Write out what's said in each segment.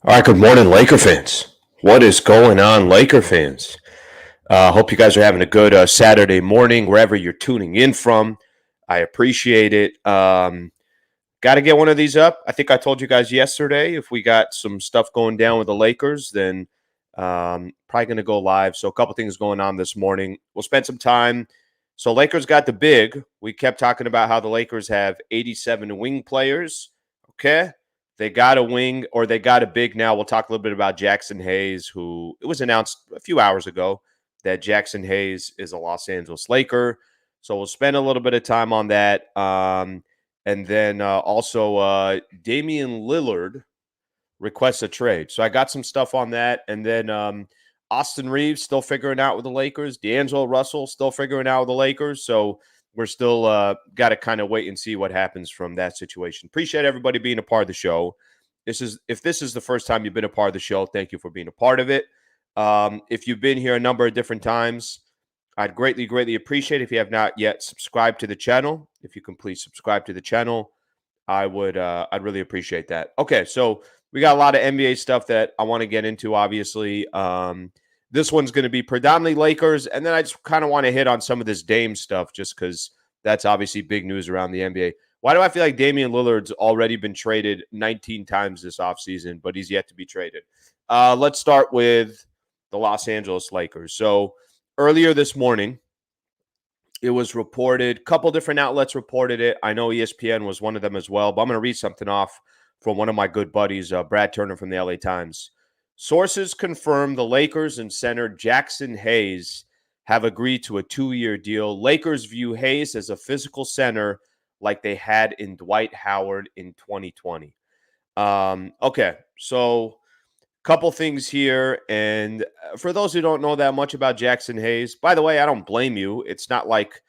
All right, good morning, Laker fans. What is going on, Laker fans? Hope you guys are having a good Saturday morning wherever you're tuning in from. I appreciate it. Got to get one of these up. I think I told you guys yesterday if we got some stuff going down with the Lakers, then probably going to go live. So a couple things going on this morning. We'll spend some time. So Lakers got the big. We kept talking about how the Lakers have 87 wing players. Okay. They got a wing or they got a big now. We'll talk a little bit about Jaxson Hayes, who it was announced a few hours ago that Jaxson Hayes is a Los Angeles Laker. So we'll spend a little bit of time on that. And then also Damian Lillard requests a trade. So I got some stuff on that. And then Austin Reeves still figuring out with the Lakers. D'Angelo Russell still figuring out with the Lakers. So we're still got to kind of wait and see what happens from that situation. Appreciate everybody being a part of the show. If this is the first time you've been a part of the show, thank you for being a part of it. If you've been here a number of different times, I'd greatly appreciate it if you have not yet subscribed to the channel. If you can please subscribe to the channel, I'd really appreciate that. Okay, so we got a lot of NBA stuff that I want to get into, obviously. This one's going to be predominantly Lakers, and then I just kind of want to hit on some of this Dame stuff just because that's obviously big news around the NBA. Why do I feel like Damian Lillard's already been traded 19 times this offseason, but he's yet to be traded? Let's start with the Los Angeles Lakers. So earlier this morning, it was reported, a couple different outlets reported it. I know ESPN was one of them as well, but I'm going to read something off from one of my good buddies, Brad Turner from the LA Times. Sources confirm the Lakers and center Jaxson Hayes have agreed to a 2-year deal. Lakers view Hayes as a physical center like they had in Dwight Howard in 2020. Okay, so couple things here. And for those who don't know that much about Jaxson Hayes, by the way, I don't blame you. It's not like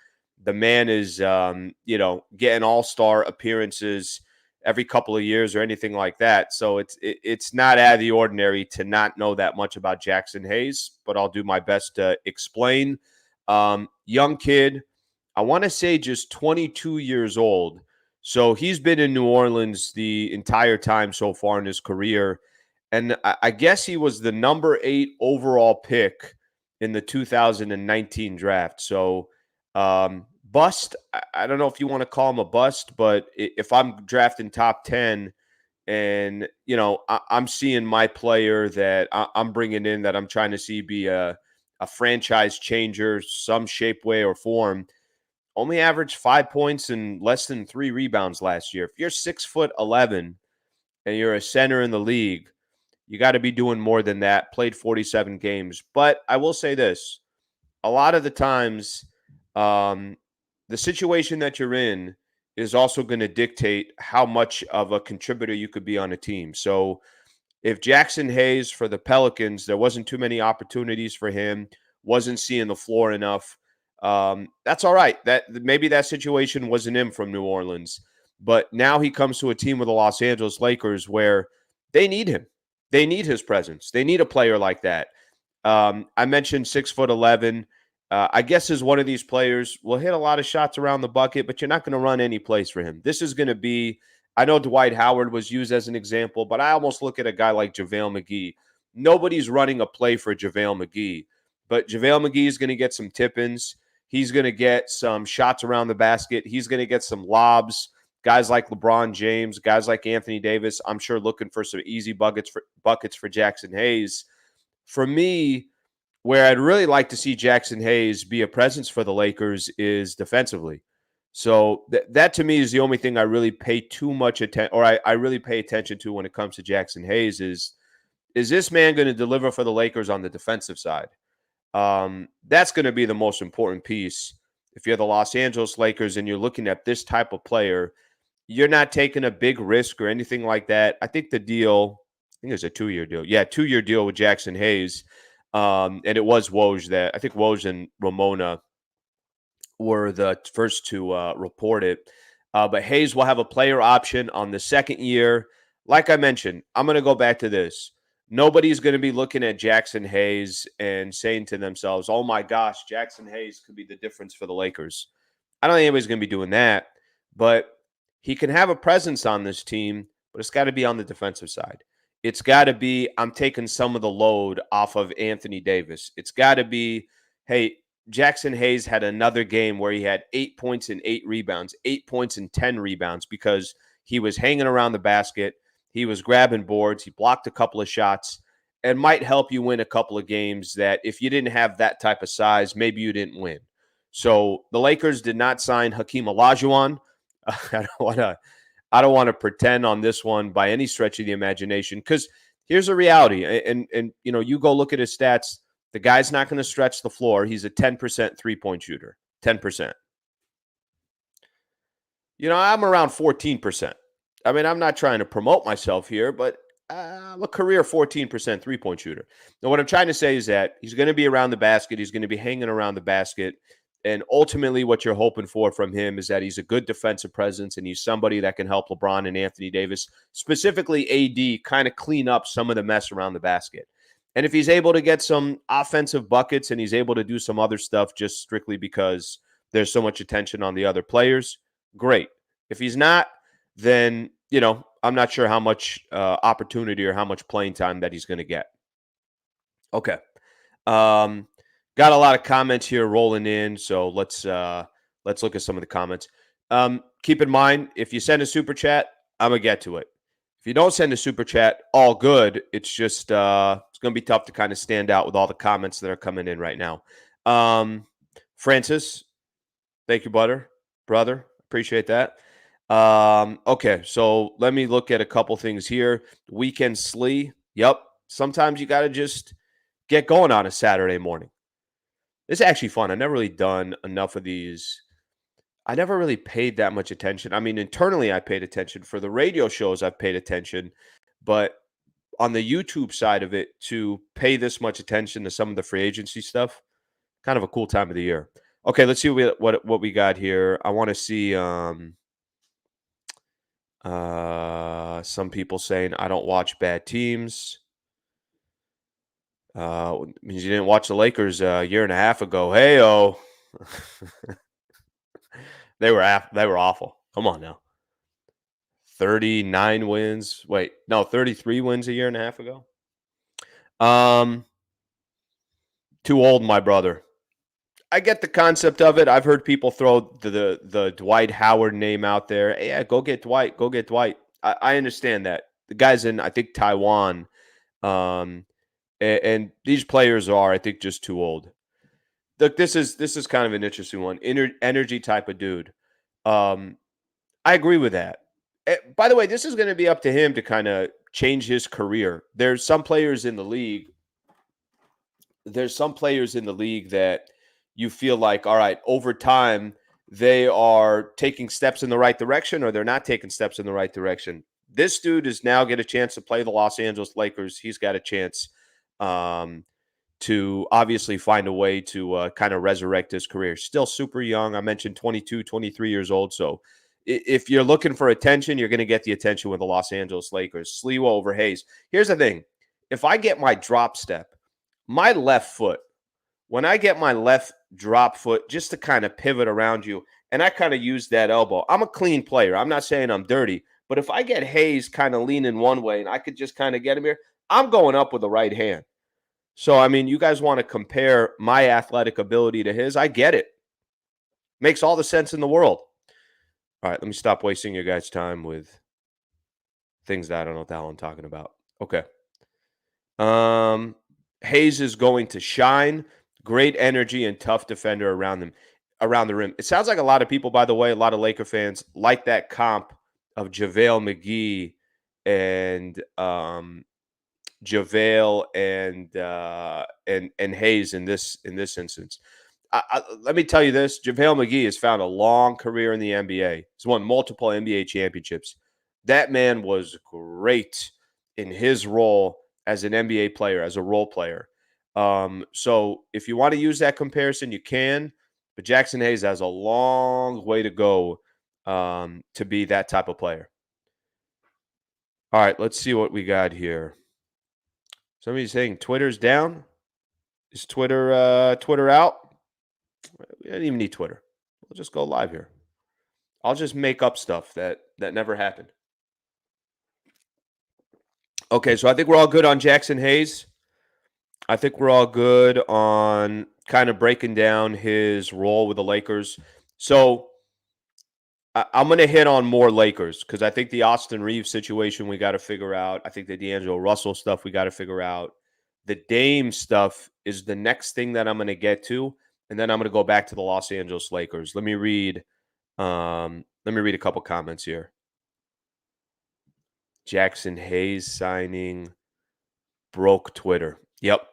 the man is, getting all-star appearances every couple of years or anything like that. So it's not out of the ordinary to not know that much about Jaxson Hayes, but I'll do my best to explain. Young kid, I want to say just 22 years old. So he's been in New Orleans the entire time so far in his career. And I guess he was the number 8 overall pick in the 2019 draft. So bust. I don't know if you want to call him a bust, but if I'm drafting top 10 and, I'm seeing my player that I'm bringing in that I'm trying to see be a franchise changer, some shape, way, or form, only averaged 5 points and less than 3 rebounds last year. If you're 6'11" and you're a center in the league, you got to be doing more than that. Played 47 games. But I will say this. A lot of the times, the situation that you're in is also going to dictate how much of a contributor you could be on a team. So if Jaxson Hayes for the Pelicans, there wasn't too many opportunities for him, wasn't seeing the floor enough, that's all right. That maybe that situation wasn't him from New Orleans. But now he comes to a team with the Los Angeles Lakers where they need him. They need his presence. They need a player like that. I mentioned 6'11". I guess is one of these players will hit a lot of shots around the bucket, but you're not going to run any plays for him. This is going to be, I know Dwight Howard was used as an example, but I almost look at a guy like JaVale McGee. Nobody's running a play for JaVale McGee, but JaVale McGee is going to get some tip-ins. He's going to get some shots around the basket. He's going to get some lobs. Guys like LeBron James, guys like Anthony Davis, I'm sure looking for some easy buckets for Jaxson Hayes. For me, where I'd really like to see Jaxson Hayes be a presence for the Lakers is defensively. So that to me is the only thing I really pay too much attention, or I really pay attention to when it comes to Jaxson Hayes is this man going to deliver for the Lakers on the defensive side? That's going to be the most important piece. If you're the Los Angeles Lakers and you're looking at this type of player, you're not taking a big risk or anything like that. I think the deal, I think it was a 2-year deal. Yeah, 2-year deal with Jaxson Hayes. And it was Woj that, I think Woj and Ramona were the first to report it. But Hayes will have a player option on the second year. Like I mentioned, I'm going to go back to this. Nobody's going to be looking at Jaxson Hayes and saying to themselves, oh my gosh, Jaxson Hayes could be the difference for the Lakers. I don't think anybody's going to be doing that. But he can have a presence on this team, but it's got to be on the defensive side. It's got to be, I'm taking some of the load off of Anthony Davis. It's got to be, hey, Jaxson Hayes had another game where he had 8 points and 8 rebounds, 8 points and 10 rebounds because he was hanging around the basket. He was grabbing boards. He blocked a couple of shots and might help you win a couple of games that if you didn't have that type of size, maybe you didn't win. So the Lakers did not sign Hakeem Olajuwon. I don't want to pretend on this one by any stretch of the imagination because here's a reality. And you go look at his stats. The guy's not going to stretch the floor. He's a 10% three-point shooter. 10%. I'm around 14%. I mean, I'm not trying to promote myself here, but I'm a career 14% three-point shooter. Now, what I'm trying to say is that he's going to be around the basket. He's going to be hanging around the basket. And ultimately, what you're hoping for from him is that he's a good defensive presence and he's somebody that can help LeBron and Anthony Davis, specifically AD, kind of clean up some of the mess around the basket. And if he's able to get some offensive buckets and he's able to do some other stuff just strictly because there's so much attention on the other players, great. If he's not, then, I'm not sure how much opportunity or how much playing time that he's going to get. Okay. Got a lot of comments here rolling in, so let's look at some of the comments. Keep in mind, if you send a super chat, I'm gonna get to it. If you don't send a super chat, all good. It's just it's gonna be tough to kind of stand out with all the comments that are coming in right now. Francis, thank you, brother. Appreciate that. Okay, so let me look at a couple things here. Weekend Slee. Yep. Sometimes you got to just get going on a Saturday morning. It's actually fun. I've never really done enough of these. I never really paid that much attention. I mean, internally, I paid attention. For the radio shows, I've paid attention. But on the YouTube side of it, to pay this much attention to some of the free agency stuff, kind of a cool time of the year. Okay, let's see what we got here. I want to see some people saying I don't watch bad teams. Means you didn't watch the Lakers a year and a half ago. Hey-oh. They were awful. Come on now. 39 wins. Wait, no, 33 wins a year and a half ago. Too old, my brother. I get the concept of it. I've heard people throw the Dwight Howard name out there. Hey, yeah, go get Dwight. Go get Dwight. I understand that. The guy's in, I think, Taiwan. And these players are, I think, just too old. Look, this is kind of an interesting one. Energy type of dude. I agree with that. By the way, this is going to be up to him to kind of change his career. There's some players in the league. That you feel like, all right, over time, they are taking steps in the right direction or they're not taking steps in the right direction. This dude is now get a chance to play the Los Angeles Lakers. He's got a chance to obviously find a way to kind of resurrect his career. Still super young. I mentioned 22, 23 years old. So if you're looking for attention, you're going to get the attention with the Los Angeles Lakers. Sliwa over Hayes. Here's the thing. If I get my drop step, my left foot, when I get my left drop foot just to kind of pivot around you, and I kind of use that elbow, I'm a clean player. I'm not saying I'm dirty. But if I get Hayes kind of leaning one way and I could just kind of get him here, I'm going up with the right hand. So, I mean, you guys want to compare my athletic ability to his. I get it. Makes all the sense in the world. All right, let me stop wasting your guys' time with things that I don't know what the hell I'm talking about. Okay. Hayes is going to shine. Great energy and tough defender around the rim. It sounds like a lot of people, by the way, a lot of Laker fans like that comp of JaVale McGee and JaVale and Hayes in this instance. Let me tell you this: JaVale McGee has found a long career in the NBA. He's won multiple NBA championships. That man was great in his role as an NBA player, as a role player. So if you want to use that comparison, you can. But Jaxson Hayes has a long way to go to be that type of player. All right, let's see what we got here. Somebody's saying Twitter's down. Is Twitter out? We don't even need Twitter. We'll just go live here. I'll just make up stuff that never happened. Okay, so I think we're all good on Jaxson Hayes. I think we're all good on kind of breaking down his role with the Lakers. So I'm going to hit on more Lakers because I think the Austin Reeves situation we got to figure out. I think the D'Angelo Russell stuff we got to figure out. The Dame stuff is the next thing that I'm going to get to, and then I'm going to go back to the Los Angeles Lakers. Let me read. Let me read a couple comments here. Jaxson Hayes signing broke Twitter. Yep.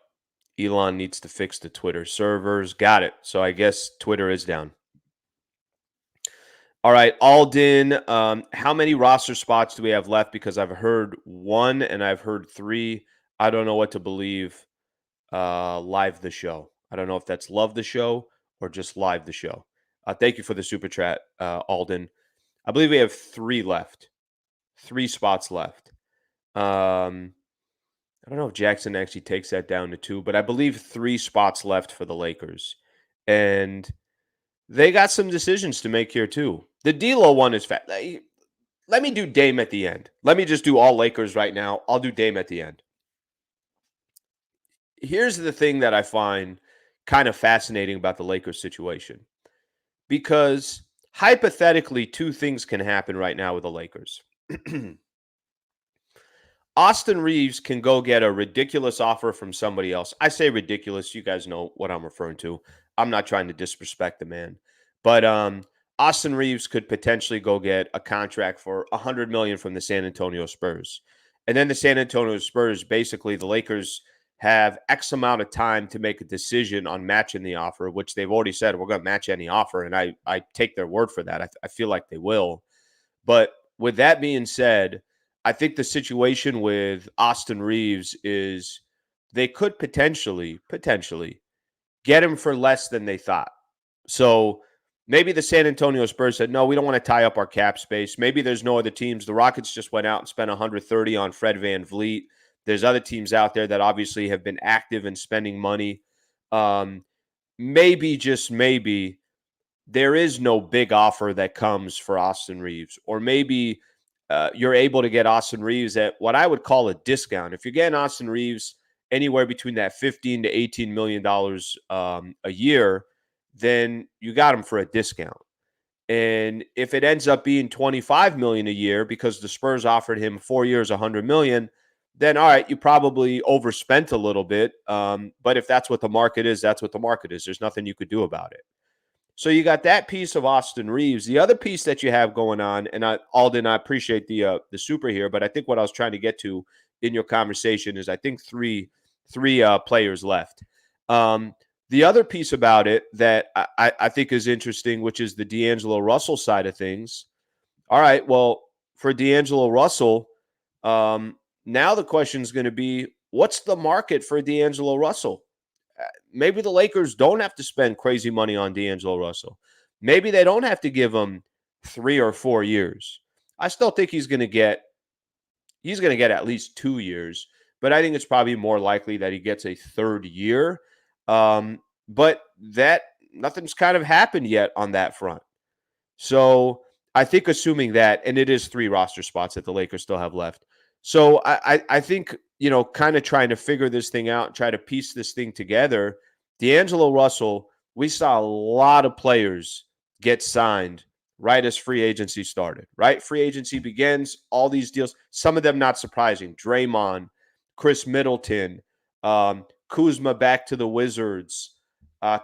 Elon needs to fix the Twitter servers. Got it. So I guess Twitter is down. All right, Alden, how many roster spots do we have left? Because I've heard one and I've heard three. I don't know what to believe. Live the show. I don't know if that's love the show or just live the show. Thank you for the super chat, Alden. I believe we have three left. 3 spots left. I don't know if Jaxson actually takes that down to 2, but I believe 3 spots left for the Lakers. And they got some decisions to make here too. The D'Lo one is fat. Let me do Dame at the end. Let me just do all Lakers right now. I'll do Dame at the end. Here's the thing that I find kind of fascinating about the Lakers situation. Because hypothetically, 2 things can happen right now with the Lakers. Austin Reeves can go get a ridiculous offer from somebody else. I say ridiculous. You guys know what I'm referring to. I'm not trying to disrespect the man. But Austin Reeves could potentially go get a contract for $100 million from the San Antonio Spurs. And then the San Antonio Spurs, basically the Lakers have X amount of time to make a decision on matching the offer, which they've already said, we're going to match any offer. And I take their word for that. I feel like they will. But with that being said, I think the situation with Austin Reeves is they could potentially get him for less than they thought. So maybe the San Antonio Spurs said, no, we don't want to tie up our cap space. Maybe there's no other teams. The Rockets just went out and spent $130 on Fred VanVleet. There's other teams out there that obviously have been active in spending money. Maybe, just maybe, there is no big offer that comes for Austin Reeves. Or maybe you're able to get Austin Reeves at what I would call a discount. If you're getting Austin Reeves anywhere between that $15 to $18 million a year, then you got him for a discount. And if it ends up being $25 million a year because the Spurs offered him 4 years, $100 million, then all right, you probably overspent a little bit. But if that's what the market is, that's what the market is. There's nothing you could do about it. So you got that piece of Austin Reeves. The other piece that you have going on, and Alden, I appreciate the super here, but I think what I was trying to get to in your conversation is I think three players left. The other piece about it that I think is interesting, which is the D'Angelo Russell side of things. All right, well, for D'Angelo Russell, now the question is going to be, what's the market for D'Angelo Russell? Maybe the Lakers don't have to spend crazy money on D'Angelo Russell. Maybe they don't have to give him 3 or 4 years. I still think he's going to get at least 2 years, but I think it's probably more likely that he gets a third year. But that nothing's kind of happened yet on that front. So I think assuming that, and it is 3 roster spots that the Lakers still have left. So I think, kind of trying to figure this thing out, try to piece this thing together. D'Angelo Russell, we saw a lot of players get signed right as free agency started, right? Free agency begins, all these deals, some of them not surprising. Draymond, Chris Middleton, Kuzma back to the Wizards,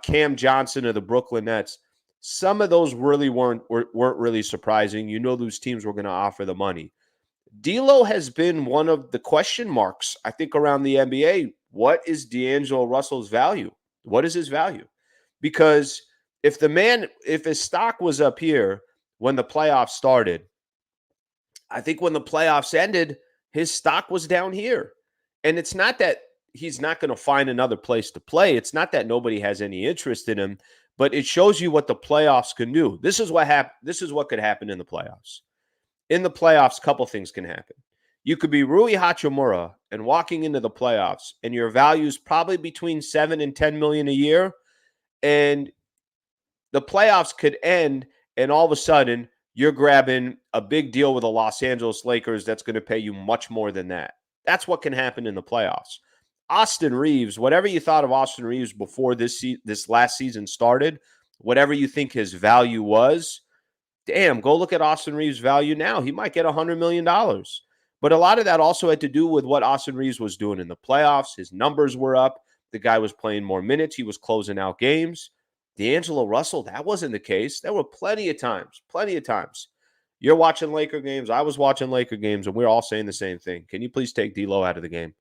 Cam Johnson of the Brooklyn Nets. Some of those really weren't really surprising. Those teams were going to offer the money. D'Lo has been one of the question marks, I think, around the NBA. What is D'Angelo Russell's value? What is his value? Because if his stock was up here when the playoffs started, I think when the playoffs ended, his stock was down here. And it's not that he's not going to find another place to play. It's not that nobody has any interest in him, but it shows you what the playoffs can do. This is what could happen in the playoffs. In the playoffs, a couple things can happen. You could be Rui Hachimura and walking into the playoffs, and your value is probably between $7 and $10 million a year, and the playoffs could end, and all of a sudden you're grabbing a big deal with the Los Angeles Lakers that's going to pay you much more than that. That's what can happen in the playoffs. Austin Reeves, whatever you thought of Austin Reeves before this last season started, whatever you think his value was, damn, go look at Austin Reeves' value now. He might get $100 million. But a lot of that also had to do with what Austin Reeves was doing in the playoffs. His numbers were up. The guy was playing more minutes. He was closing out games. D'Angelo Russell, that wasn't the case. There were plenty of times. You're watching Laker games. I was watching Laker games, and we're all saying the same thing. Can you please take D'Lo out of the game?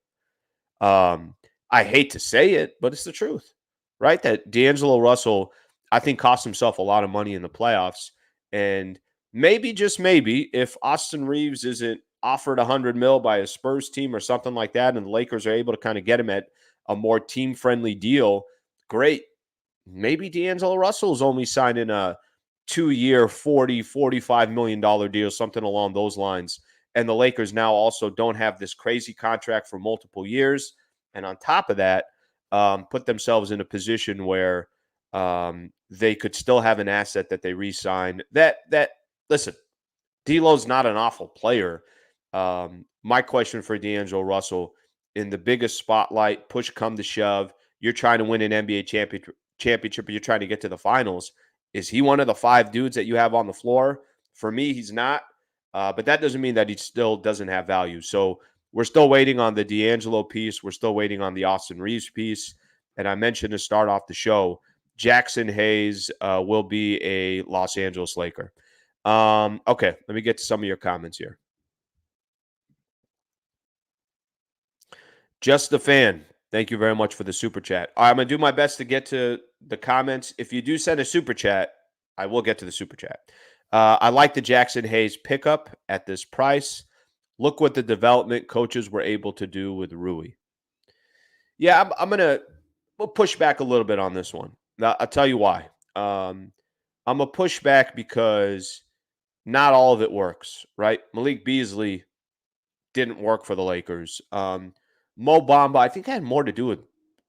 I hate to say it, but it's the truth, right? That D'Angelo Russell, I think, cost himself a lot of money in the playoffs. And maybe, just maybe, if Austin Reeves isn't offered $100 million by a Spurs team or something like that, and the Lakers are able to kind of get him at a more team-friendly deal, great. Maybe D'Angelo Russell's only signing a 2-year, $45 million deal, something along those lines. And the Lakers now also don't have this crazy contract for multiple years. And on top of that, put themselves in a position where they could still have an asset that they re-sign. Listen, D'Lo's not an awful player. My question for D'Angelo Russell, in the biggest spotlight, push come to shove, you're trying to win an NBA championship, you're trying to get to the finals. Is he one of the 5 dudes that you have on the floor? For me, he's not. But that doesn't mean that he still doesn't have value. So we're still waiting on the D'Angelo piece. We're still waiting on the Austin Reeves piece. And I mentioned to start off the show, Jaxson Hayes will be a Los Angeles Laker. Okay, let me get to some of your comments here. Just the fan. Thank you very much for the super chat. I'm going to do my best to get to the comments. If you do send a super chat, I will get to the super chat. I like the Jaxson Hayes pickup at this price. Look what the development coaches were able to do with Rui. Yeah, we'll push back a little bit on this one. Now, I'll tell you why. I'm a push back because not all of it works, right? Malik Beasley didn't work for the Lakers. Mo Bamba, I think, had more to do with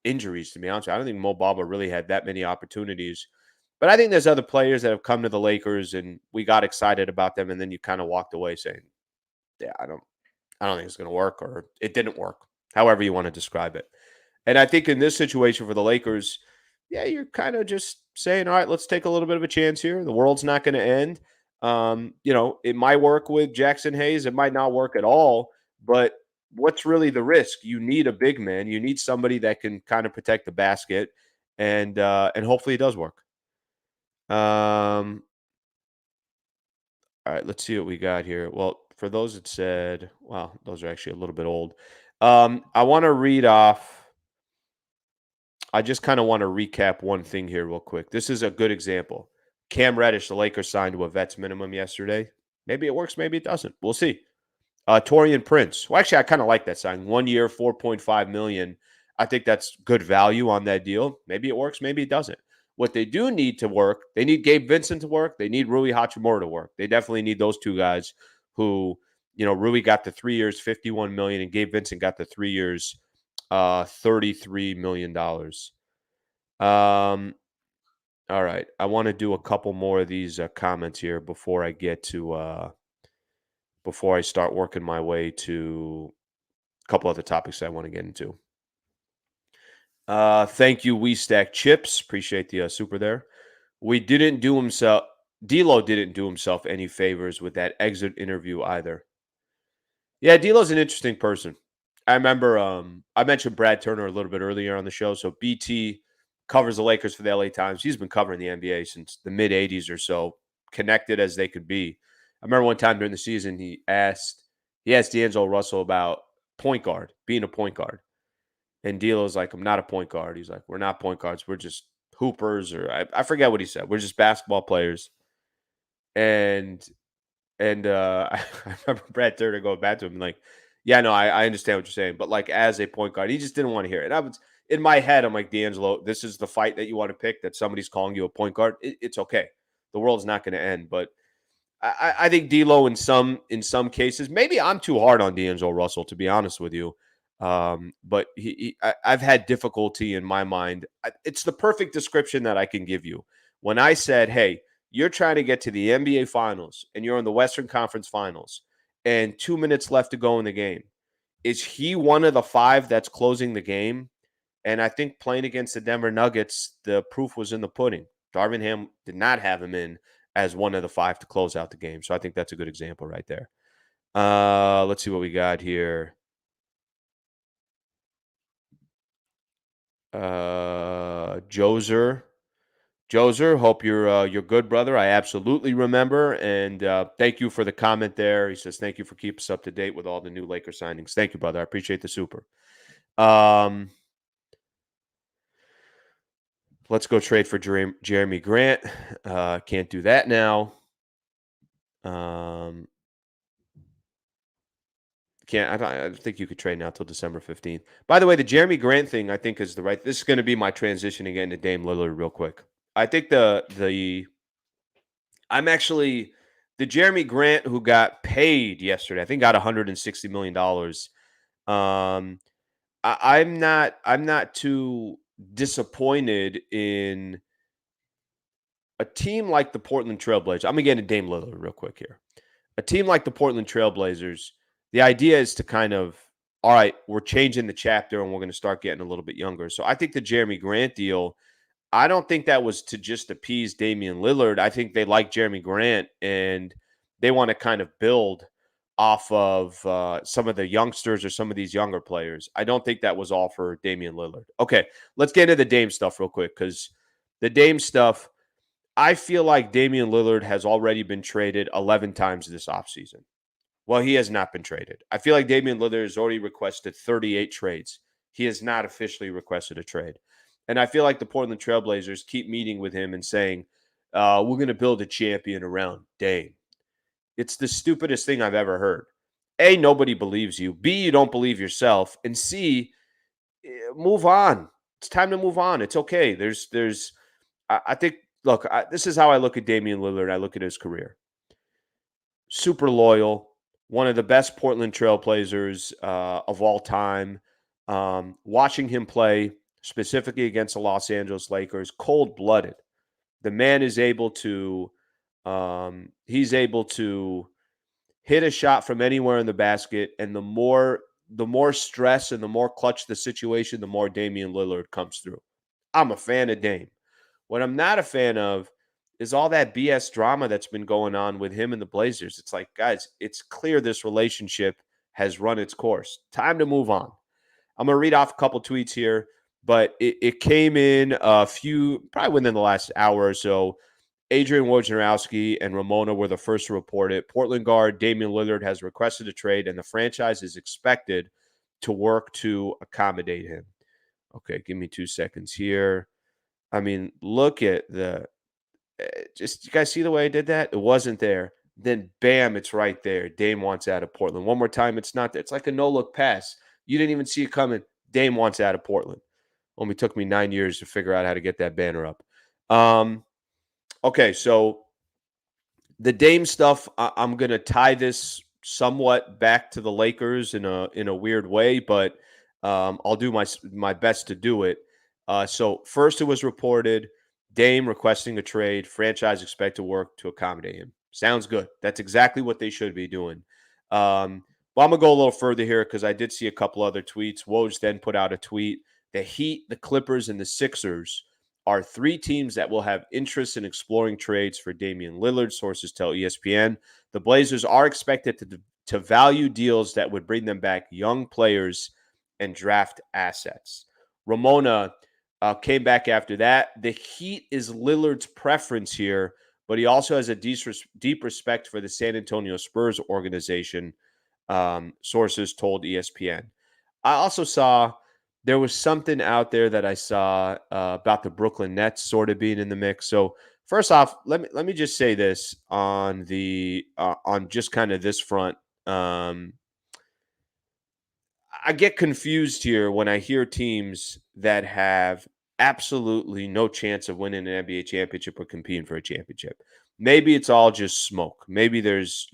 injuries, to be honest. I don't think Mo Bamba really had that many opportunities. But I think there's other players that have come to the Lakers and we got excited about them, and then you kind of walked away saying, yeah, I don't think it's going to work, or it didn't work, however you want to describe it. And I think in this situation for the Lakers, yeah, you're kind of just saying, all right, let's take a little bit of a chance here. The world's not going to end. It might work with Jaxson Hayes. It might not work at all. But what's really the risk? You need a big man. You need somebody that can kind of protect the basket, and hopefully it does work. All right, let's see what we got here. Well, for those that said, wow, those are actually a little bit old. I want to read off. I just kind of want to recap one thing here real quick. This is a good example. Cam Reddish, the Lakers signed to a vets minimum yesterday. Maybe it works, maybe it doesn't. We'll see. Torian Prince. Well, actually, I kind of like that sign. 1 year, $4.5 million. I think that's good value on that deal. Maybe it works, maybe it doesn't. What they do need to work, they need Gabe Vincent to work. They need Rui Hachimura to work. They definitely need those two guys who, Rui got the 3 years, $51 million, and Gabe Vincent got the 3 years, $33 million. All right. I want to do a couple more of these comments here before I get to before I start working my way to a couple other topics I want to get into. Thank you, We Stack Chips. Appreciate the super there. D'Lo didn't do himself any favors with that exit interview either. Yeah, D'Lo's an interesting person. I remember I mentioned Brad Turner a little bit earlier on the show. So BT covers the Lakers for the LA Times. He's been covering the NBA since the mid 80s or so, connected as they could be. I remember one time during the season, he asked D'Angelo Russell about being a point guard. And D'Lo's like, I'm not a point guard. He's like, we're not point guards. We're just hoopers, or I forget what he said. We're just basketball players. And I remember Brad Turner going back to him like, yeah, no, I understand what you're saying. But like as a point guard, he just didn't want to hear it. And I was in my head, I'm like, D'Angelo, this is the fight that you want to pick, that somebody's calling you a point guard. It's okay. The world's not going to end. But I think D'Lo in some cases, maybe I'm too hard on D'Angelo Russell, to be honest with you. But I've had difficulty in my mind. It's the perfect description that I can give you. When I said, hey, you're trying to get to the NBA Finals and you're in the Western Conference Finals and 2 minutes left to go in the game. is he one of the 5 that's closing the game? And I think playing against the Denver Nuggets, the proof was in the pudding. Darvin Ham did not have him in as one of the 5 to close out the game. So I think that's a good example right there. Let's see what we got here. Joser. Joser, hope you're good, brother. I absolutely remember, and thank you for the comment there. He says thank you for keeping us up to date with all the new Laker signings. Thank you, brother. I appreciate the super. Let's go trade for Jeremy Grant. Can't do that now. Can't. I don't think you could trade now till December 15th. By the way, the Jeremy Grant thing, I think, is the right. This is going to be my transition again to Dame Lillard, real quick. I think I'm actually the Jeremy Grant who got paid yesterday. I think got $160 million. I'm not too disappointed in a team like the Portland Trailblazers. I'm gonna get into Dame Lillard real quick here. A team like the Portland Trailblazers, the idea is to kind of, all right, we're changing the chapter and we're going to start getting a little bit younger. So I think the Jeremy Grant deal, I don't think that was to just appease Damian Lillard. I think they like Jeremy Grant and they want to kind of build off of some of the youngsters or some of these younger players. I don't think that was all for Damian Lillard. Okay, let's get into the Dame stuff real quick because the Dame stuff, I feel like Damian Lillard has already been traded 11 times this offseason. Well, he has not been traded. I feel like Damian Lillard has already requested 38 trades. He has not officially requested a trade. And I feel like the Portland Trailblazers keep meeting with him and saying, we're going to build a champion around Dame. It's the stupidest thing I've ever heard. A, nobody believes you. B, you don't believe yourself. And C, move on. It's time to move on. It's okay. I think, look, this is how I look at Damian Lillard. I look at his career. Super loyal, one of the best Portland Trailblazers of all time. Watching him play, specifically against the Los Angeles Lakers, cold-blooded. The man is able to he's able to hit a shot from anywhere in the basket, and the more stress and the more clutch the situation, the more Damian Lillard comes through. I'm a fan of Dame. What I'm not a fan of is all that BS drama that's been going on with him and the Blazers. It's like, guys, it's clear this relationship has run its course. Time to move on. I'm going to read off a couple tweets here, but it came in a few, probably within the last hour or so. Adrian Wojnarowski and Ramona were the first to report it. Portland guard Damian Lillard has requested a trade, and the franchise is expected to work to accommodate him. Okay, give me 2 seconds here. I mean, look at just you guys see the way I did that? It wasn't there. Then bam, it's right there. Dame wants out of Portland. One more time, it's not there. It's like a no-look pass. You didn't even see it coming. Dame wants out of Portland. Only took me 9 years to figure out how to get that banner up. Okay, so the Dame stuff, I'm going to tie this somewhat back to the Lakers in a weird way, but I'll do my best to do it. So first, it was reported Dame requesting a trade. Franchise expect to work to accommodate him. Sounds good. That's exactly what they should be doing. Well, I'm gonna go a little further here because I did see a couple other tweets. Woj then put out a tweet: the Heat, the Clippers, and the Sixers are 3 teams that will have interest in exploring trades for Damian Lillard, sources tell ESPN. The Blazers are expected to value deals that would bring them back young players and draft assets. Ramona came back after that. The Heat is Lillard's preference here, but he also has a deep respect for the San Antonio Spurs organization, sources told ESPN. I also saw there was something out there that I saw about the Brooklyn Nets sort of being in the mix. So first off, let me just say this on on just kind of this front. I get confused here when I hear teams that have absolutely no chance of winning an NBA championship or competing for a championship. Maybe it's all just smoke. Maybe there's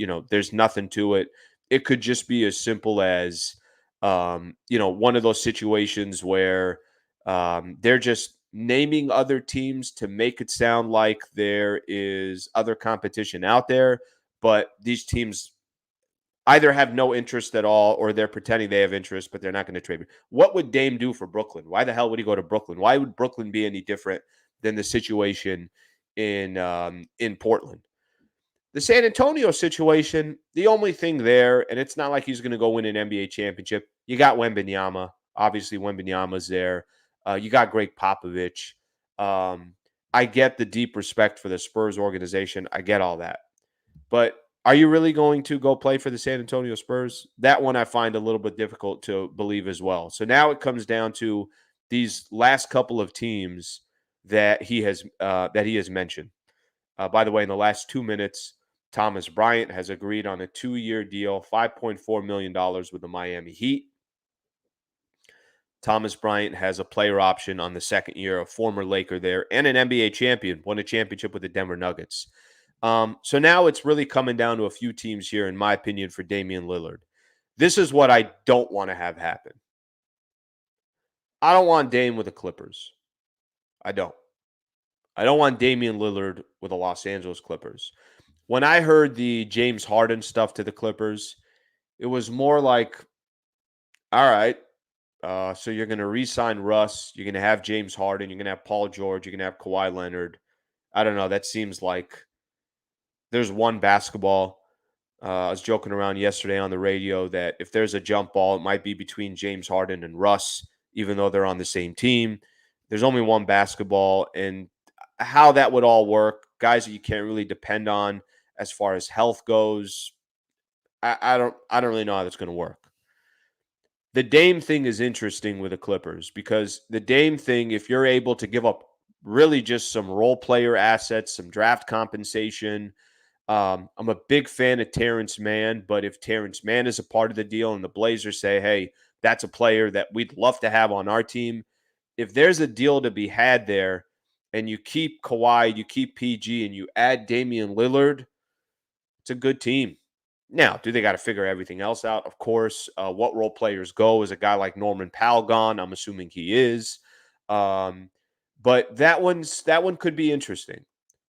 nothing to it. It could just be as simple as, one of those situations where they're just naming other teams to make it sound like there is other competition out there, but these teams either have no interest at all or they're pretending they have interest, but they're not going to trade me. What would Dame do for Brooklyn? Why the hell would he go to Brooklyn? Why would Brooklyn be any different than the situation in Portland? The San Antonio situation, the only thing there, and it's not like he's going to go win an NBA championship. You got Wembanyama. Obviously, Wembanyama's there. You got Greg Popovich. Um, I get the deep respect for the Spurs organization. I get all that. But are you really going to go play for the San Antonio Spurs? That one I find a little bit difficult to believe as well. So now it comes down to these last couple of teams that he has mentioned. By the way, in the last 2 minutes, Thomas Bryant has agreed on a 2-year deal, $5.4 million with the Miami Heat. Thomas Bryant has a player option on the second year, a former Laker there, and an NBA champion, won a championship with the Denver Nuggets. So now it's really coming down to a few teams here, in my opinion, for Damian Lillard. This is what I don't want to have happen. I don't want Dame with the Clippers. I don't. I don't want Damian Lillard with the Los Angeles Clippers. When I heard the James Harden stuff to the Clippers, it was more like, all right, so you're going to re-sign Russ. You're going to have James Harden. You're going to have Paul George. You're going to have Kawhi Leonard. I don't know. That seems like there's one basketball. I was joking around yesterday on the radio that if there's a jump ball, it might be between James Harden and Russ, even though they're on the same team. There's only one basketball, and how that would all work, guys that you can't really depend on as far as health goes, I don't really know how that's going to work. The Dame thing is interesting with the Clippers because the Dame thing, if you're able to give up really just some role player assets, some draft compensation. I'm a big fan of Terrence Mann, but if Terrence Mann is a part of the deal and the Blazers say, hey, that's a player that we'd love to have on our team, if there's a deal to be had there and you keep Kawhi, you keep PG, and you add Damian Lillard, it's a good team. Now, do they got to figure everything else out? Of course. What role players go? Is a guy like Norman Powell gone? I'm assuming he is. But that one could be interesting.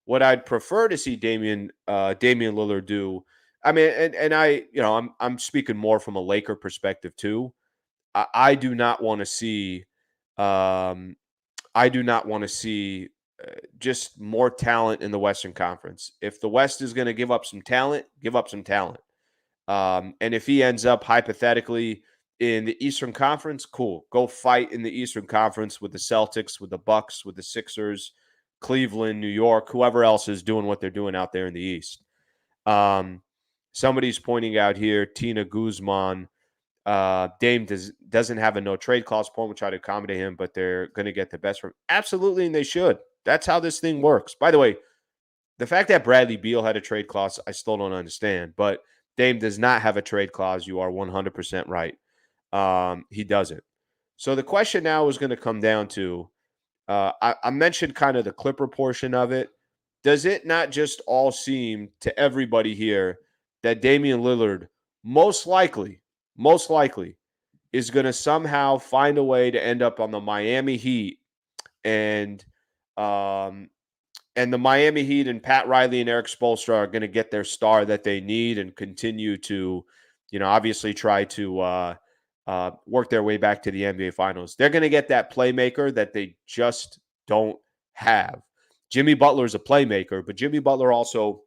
What I'd prefer to see Damian Lillard do. I mean, and I, I'm speaking more from a Laker perspective too. I do not want to see. I do not want to see just more talent in the Western Conference. If the West is going to give up some talent, give up some talent. And if he ends up hypothetically in the Eastern Conference, cool. Go fight in the Eastern Conference with the Celtics, with the Bucks, with the Sixers, Cleveland, New York, whoever else is doing what they're doing out there in the East. Somebody's pointing out here, Tina Guzman. Dame doesn't have a no trade clause point. We try to accommodate him, but they're going to get the best from him. Absolutely, and they should. That's how this thing works. By the way, the fact that Bradley Beal had a trade clause, I still don't understand. But Dame does not have a trade clause. You are 100% right. He doesn't. So the question now is going to come down to, I mentioned kind of the Clipper portion of it. Does it not just all seem to everybody here that Damian Lillard most likely is going to somehow find a way to end up on the Miami Heat and the Miami Heat and Pat Riley and Eric Spoelstra are going to get their star that they need and continue to, obviously try to work their way back to the NBA Finals. They're going to get that playmaker that they just don't have. Jimmy Butler is a playmaker, but Jimmy Butler also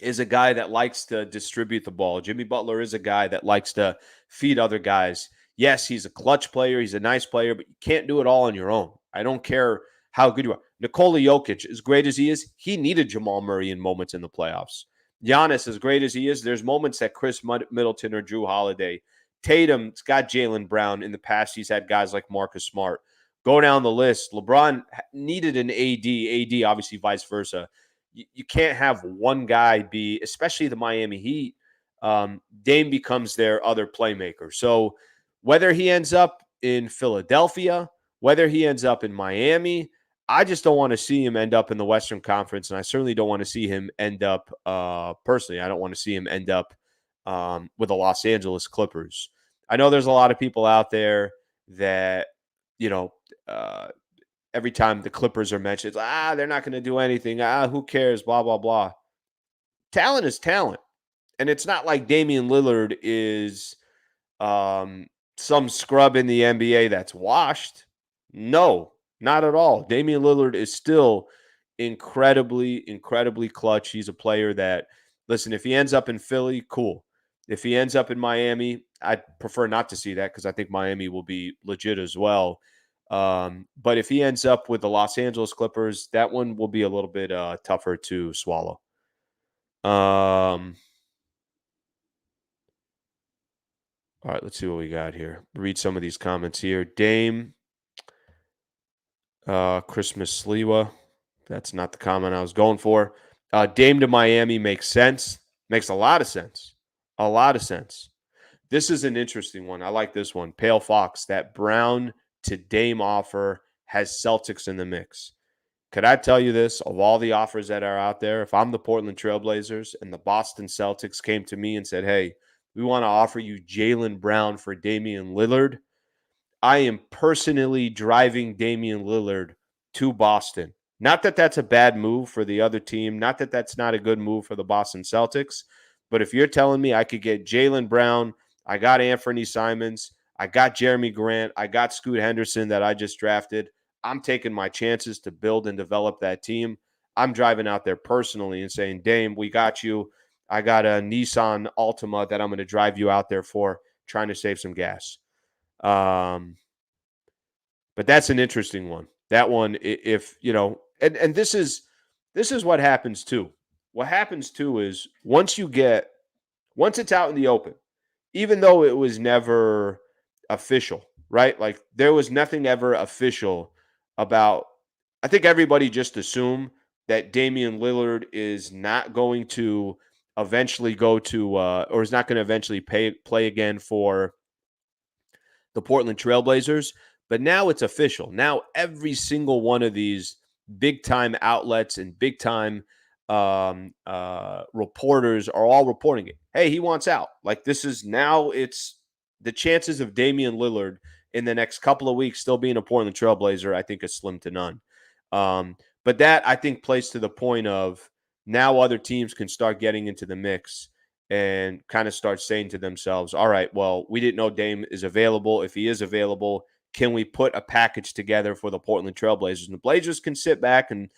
is a guy that likes to distribute the ball. Jimmy Butler is a guy that likes to feed other guys. Yes, he's a clutch player. He's a nice player, but you can't do it all on your own. I don't care how good you are. Nikola Jokic, as great as he is, he needed Jamal Murray in moments in the playoffs. Giannis, as great as he is, there's moments that Chris Middleton or Drew Holiday. Tatum's got Jaylen Brown. In the past, he's had guys like Marcus Smart. Go down the list. LeBron needed an AD obviously vice versa. You can't have one guy be, especially the Miami Heat. Dame becomes their other playmaker. So whether he ends up in Philadelphia, whether he ends up in Miami, I just don't want to see him end up in the Western Conference, and I certainly don't want to see him end up, personally, I don't want to see him end up with the Los Angeles Clippers. I know there's a lot of people out there that, every time the Clippers are mentioned, they're not going to do anything. Who cares? Blah, blah, blah. Talent is talent. And it's not like Damian Lillard is um, some scrub in the NBA that's washed. No, not at all. Damian Lillard is still incredibly clutch. He's a player that, listen, if he ends up in Philly, cool. If he ends up in Miami, I'd prefer not to see that because I think Miami will be legit as well. But if he ends up with the Los Angeles Clippers, that one will be a little bit tougher to swallow. All right, let's see what we got here. Read some of these comments here. Dame, Christmas Sliwa. That's not the comment I was going for. Dame to Miami makes sense. Makes a lot of sense. A lot of sense. This is an interesting one. I like this one. Pale Fox, that Brown to Dame offer has Celtics in the mix. Could I tell you this? Of all the offers that are out there, if I'm the Portland Trailblazers and the Boston Celtics came to me and said, hey, we want to offer you Jaylen Brown for Damian Lillard, I am personally driving Damian Lillard to Boston. Not that that's a bad move for the other team. Not that that's not a good move for the Boston Celtics. But if you're telling me I could get Jaylen Brown, I got Anthony Simons, I got Jeremy Grant, I got Scoot Henderson that I just drafted, I'm taking my chances to build and develop that team. I'm driving out there personally and saying, Dame, we got you. I got a Nissan Altima that I'm going to drive you out there for, trying to save some gas. Um, but that's an interesting one. That one, if you know, and this is what happens too. What happens too is once it's out in the open, even though it was never official, right? Like there was nothing ever official about. I think everybody just assumed that Damian Lillard is not going to eventually go to, or is not going to eventually play again for the Portland Trailblazers. But now it's official. Now every single one of these big time outlets and big time reporters are all reporting it. Hey, he wants out. Like this is now it's the chances of Damian Lillard in the next couple of weeks still being a Portland Trailblazer, I think is slim to none. But that I think plays to the point of now other teams can start getting into the mix and kind of start saying to themselves, all right, well, we didn't know Dame is available. If he is available, can we put a package together for the Portland Trailblazers? And the Blazers can sit back and,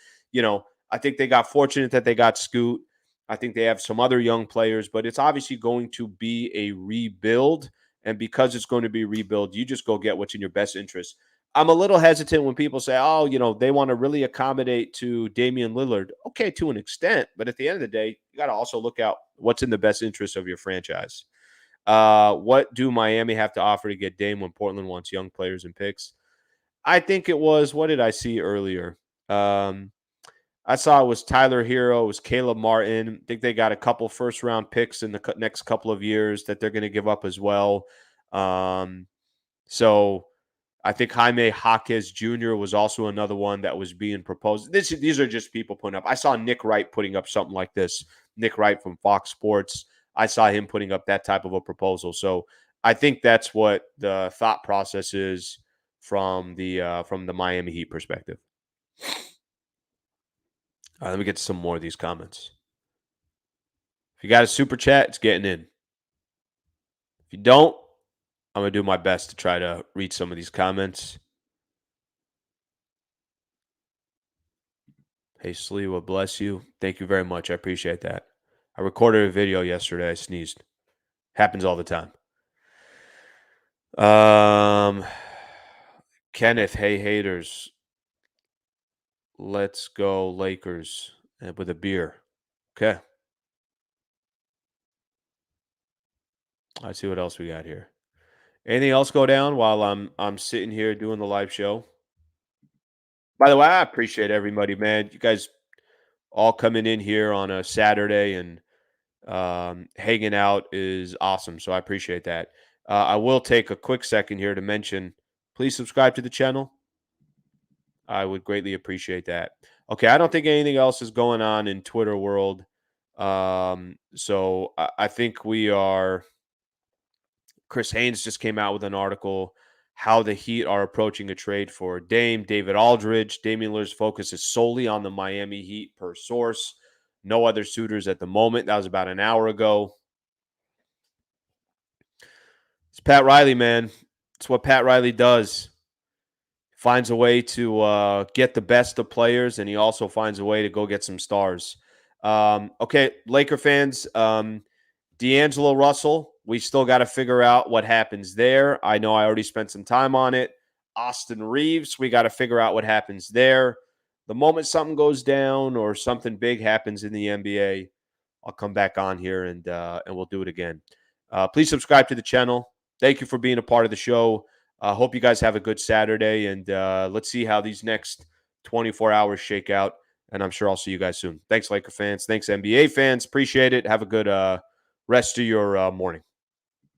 I think they got fortunate that they got Scoot. I think they have some other young players, but it's obviously going to be a rebuild. And because it's going to be rebuild, you just go get what's in your best interest. I'm a little hesitant when people say, oh, they want to really accommodate to Damian Lillard. Okay, to an extent. But at the end of the day, you got to also look out what's in the best interest of your franchise. What do Miami have to offer to get Dame when Portland wants young players and picks? I think it was, what did I see earlier? I saw it was Tyler Hero, it was Caleb Martin. I think they got a couple first round picks in the next couple of years that they're going to give up as well. So I think Jaime Jaquez Jr. was also another one that was being proposed. These are just people putting up. I saw Nick Wright putting up something like this. Nick Wright from Fox Sports. I saw him putting up that type of a proposal. So I think that's what the thought process is from the Miami Heat perspective. All right, let me get to some more of these comments. If you got a super chat, it's getting in. If you don't, I'm going to do my best to try to read some of these comments. Hey, Sliwa, bless you. Thank you very much. I appreciate that. I recorded a video yesterday. I sneezed. Happens all the time. Kenneth, hey, haters. Let's go Lakers with a beer. Okay. Let's see what else we got here. Anything else go down while I'm sitting here doing the live show? By the way, I appreciate everybody, man. You guys all coming in here on a Saturday and hanging out is awesome. So I appreciate that. I will take a quick second here to mention, please subscribe to the channel. I would greatly appreciate that. Okay, I don't think anything else is going on in Twitter world. So I think we are. Chris Haynes just came out with an article how the Heat are approaching a trade for Dame, David Aldridge. Damian Lillard's focus is solely on the Miami Heat per source. No other suitors at the moment. That was about an hour ago. It's Pat Riley, man. It's what Pat Riley does. Finds a way to get the best of players, and he also finds a way to go get some stars. Okay, Laker fans, D'Angelo Russell, we still got to figure out what happens there. I know I already spent some time on it. Austin Reeves, we got to figure out what happens there. The moment something goes down or something big happens in the NBA, I'll come back on here and we'll do it again. Please subscribe to the channel. Thank you for being a part of the show. Hope you guys have a good Saturday, and let's see how these next 24 hours shake out. And I'm sure I'll see you guys soon. Thanks, Laker fans. Thanks, NBA fans. Appreciate it. Have a good rest of your morning.